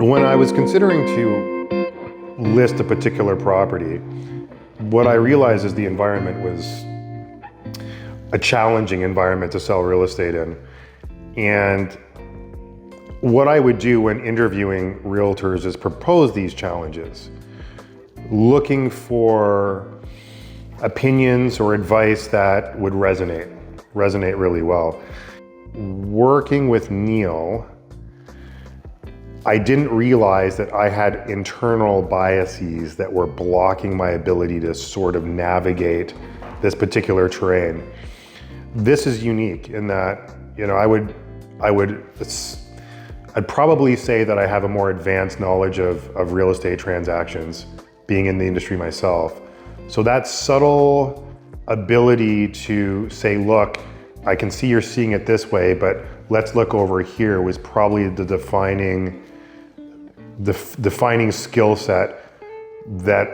When I was considering to list a particular property, what I realized is the environment was a challenging environment to sell real estate in. And what I would do when interviewing realtors is propose these challenges, looking for opinions or advice that would resonate really well. Working with Neil, I didn't realize that I had internal biases that were blocking my ability to sort of navigate this particular terrain. This is unique in that, you know, I'd probably say that I have a more advanced knowledge of real estate transactions, being in the industry myself. So that subtle ability to say, look, I can see you're seeing it this way, but let's look over here, was probably the defining skill set that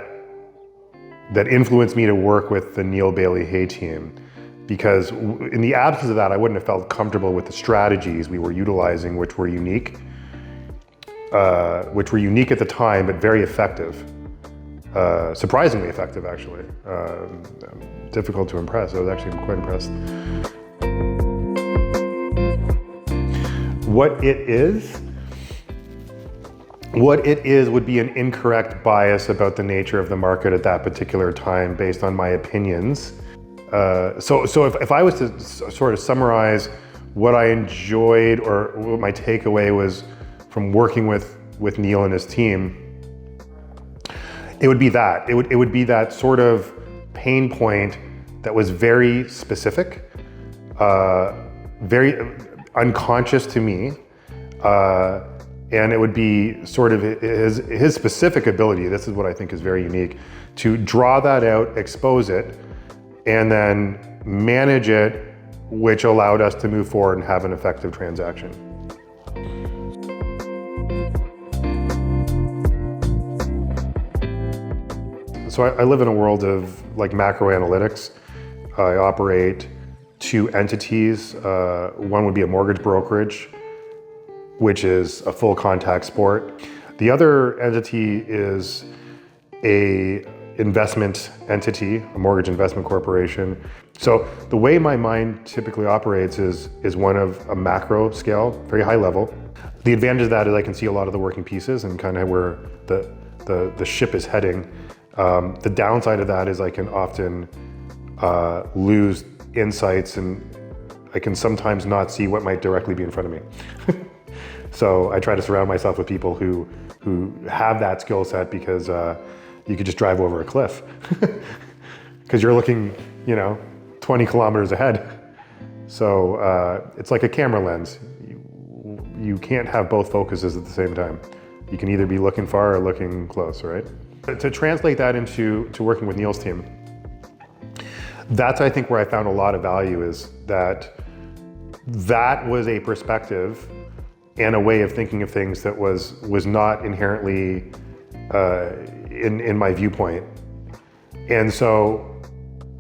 influenced me to work with the Neil Bayley-Hay team. Because in the absence of that, I wouldn't have felt comfortable with the strategies we were utilizing, which were unique at the time, but very effective. Surprisingly effective, actually. Difficult to impress. I was actually quite impressed. What it is would be an incorrect bias about the nature of the market at that particular time based on my opinions. So if I was to sort of summarize what I enjoyed or what my takeaway was from working with Neil and his team, it would be that. It would be that sort of pain point that was very specific, very unconscious to me, and it would be sort of his specific ability, this is what I think is very unique, to draw that out, expose it, and then manage it, which allowed us to move forward and have an effective transaction. So I live in a world of like macro analytics. I operate two entities. One would be a mortgage brokerage, which is a full contact sport. The other entity is a investment entity, a mortgage investment corporation. So the way my mind typically operates is one of a macro scale, very high level. The advantage of that is I can see a lot of the working pieces and kind of where the ship is heading. The downside of that is I can often lose insights, and I can sometimes not see what might directly be in front of me. So I try to surround myself with people who have that skill set, because you could just drive over a cliff because you're looking, 20 kilometers ahead. So it's like a camera lens. You can't have both focuses at the same time. You can either be looking far or looking close, right? To translate that into working with Neil's team, that's, I think, where I found a lot of value, is that was a perspective and a way of thinking of things that was not inherently in my viewpoint. And so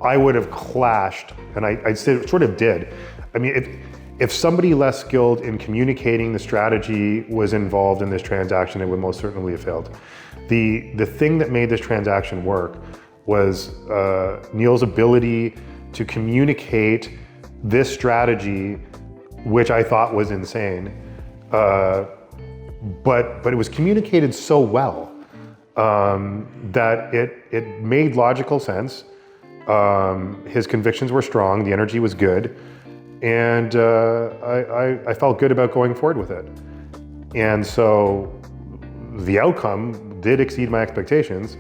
I would have clashed, and I sort of did. I mean, if somebody less skilled in communicating the strategy was involved in this transaction, it would most certainly have failed. The thing that made this transaction work was Neil's ability to communicate this strategy, which I thought was insane, but it was communicated so well that it made logical sense. His convictions were strong, the energy was good, and I felt good about going forward with it. And so the outcome did exceed my expectations.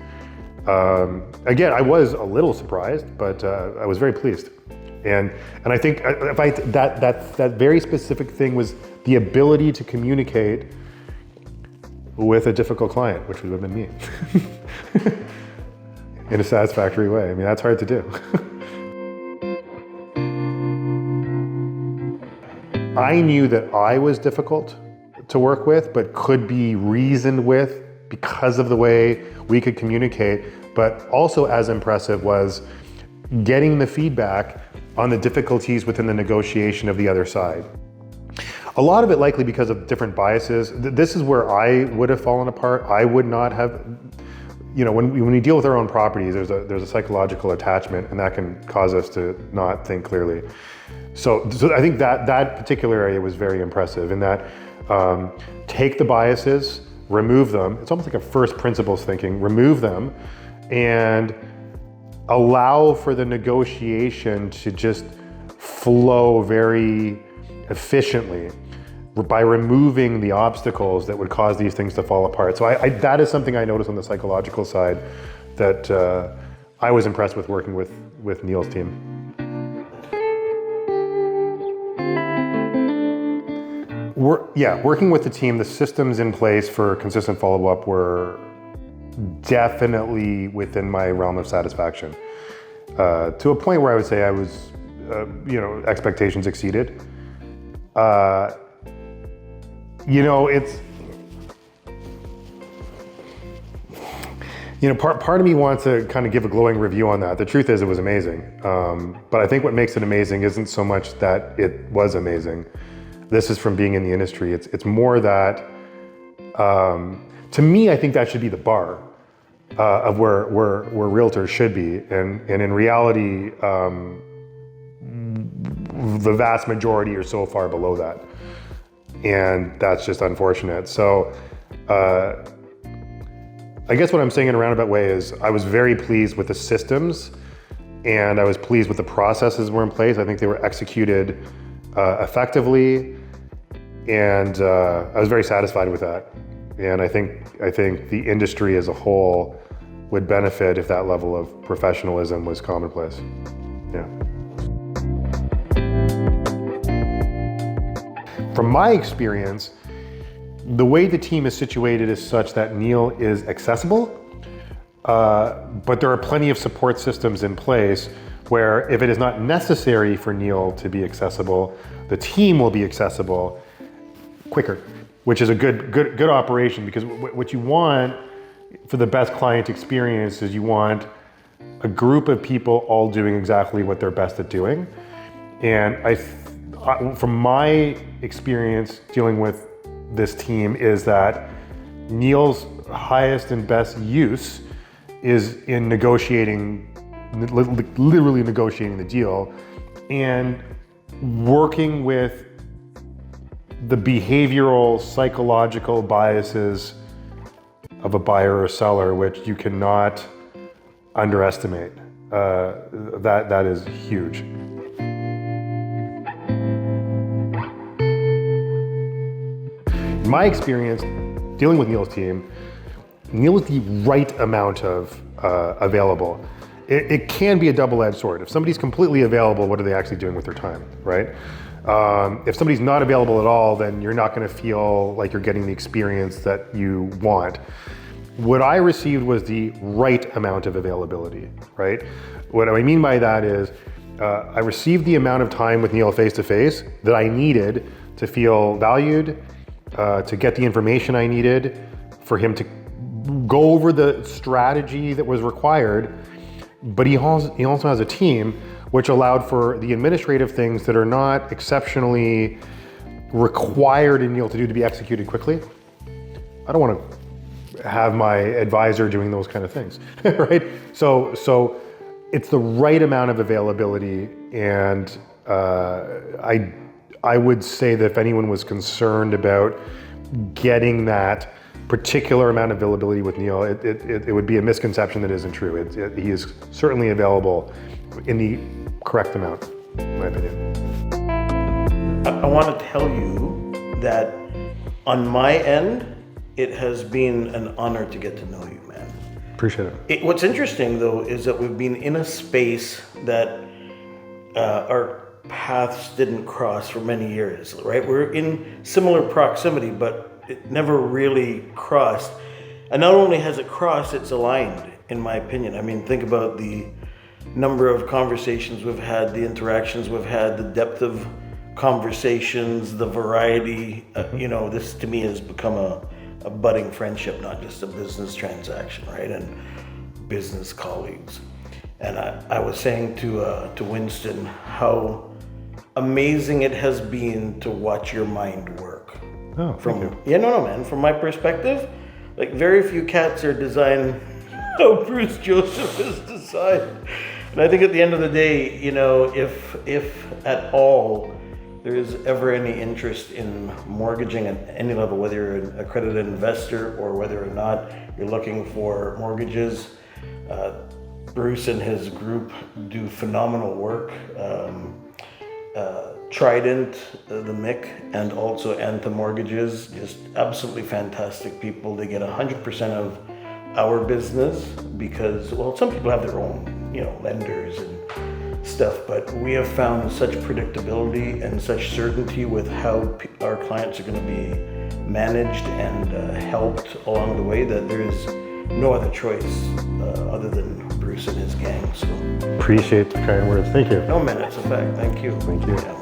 Again, I was a little surprised, but I was very pleased. And I think that very specific thing was the ability to communicate with a difficult client, which would have been me, in a satisfactory way. I mean, that's hard to do. I knew that I was difficult to work with, but could be reasoned with because of the way we could communicate. But also as impressive was getting the feedback on the difficulties within the negotiation of the other side. A lot of it likely because of different biases. This is where I would have fallen apart. I would not have, when we deal with our own properties, there's a psychological attachment, and that can cause us to not think clearly. So I think that particular area was very impressive in that take the biases, remove them. It's almost like a first principles thinking, remove them, and allow for the negotiation to just flow very efficiently by removing the obstacles that would cause these things to fall apart. So that is something I noticed on the psychological side that I was impressed with working with Neil's team. Working with the team, the systems in place for consistent follow-up were definitely within my realm of satisfaction. To a point where I would say I was, expectations exceeded. Part of me wants to kind of give a glowing review on that. The truth is it was amazing. But I think what makes it amazing isn't so much that it was amazing. This is from being in the industry. It's more that, to me, I think that should be the bar of where realtors should be. And in reality, the vast majority are so far below that. And that's just unfortunate. So I guess what I'm saying in a roundabout way is I was very pleased with the systems, and I was pleased with the processes were in place. I think they were executed effectively, and I was very satisfied with that. And I think the industry as a whole would benefit if that level of professionalism was commonplace. Yeah. From my experience, the way the team is situated is such that Neil is accessible, but there are plenty of support systems in place where if it is not necessary for Neil to be accessible, the team will be accessible quicker, which is a good operation, because what you want for the best client experience is you want a group of people all doing exactly what they're best at doing. And from my experience dealing with this team is that Neil's highest and best use is in literally negotiating the deal and working with the behavioral, psychological biases of a buyer or seller, which you cannot underestimate. That is huge. In my experience, dealing with Neil's team, Neil is the right amount of available. It can be a double-edged sword. If somebody's completely available, what are they actually doing with their time, right? If somebody's not available at all, then you're not going to feel like you're getting the experience that you want. What I received was the right amount of availability, right? What I mean by that is I received the amount of time with Neil face-to-face that I needed to feel valued, to get the information I needed, for him to go over the strategy that was required. But he also has a team which allowed for the administrative things that are not exceptionally required in Neil to do to be executed quickly. I don't want to have my advisor doing those kind of things, right? So it's the right amount of availability, and I would say that if anyone was concerned about getting that particular amount of availability with Neil, it would be a misconception that isn't true. He is certainly available in the correct amount, in my opinion. I want to tell you that on my end, it has been an honor to get to know you, man. Appreciate it. What's interesting, though, is that we've been in a space that our paths didn't cross for many years, right? We're in similar proximity, but it never really crossed. And not only has it crossed, it's aligned, in my opinion. I mean, think about the number of conversations we've had, the interactions we've had, the depth of conversations, the variety. This to me has become a budding friendship, not just a business transaction, right? And business colleagues. And I was saying to Winston how amazing it has been to watch your mind work. Oh, thank you. Yeah, no, man. From my perspective, like very few cats are designed how Bruce Joseph is designed. And I think at the end of the day, you know, if at all there is ever any interest in mortgaging at any level, whether you're an accredited investor or whether or not you're looking for mortgages, Bruce and his group do phenomenal work. Trident, the MIC, and also Anthem Mortgages, just absolutely fantastic people. They get 100% of our business because, well, some people have their own, you know, lenders and stuff, but we have found such predictability and such certainty with how our clients are going to be managed and helped along the way that there is no other choice other than Bruce and his gang. So Appreciate the kind words. Thank you. no, man, it's a fact. Thank you. Thank you. Yeah.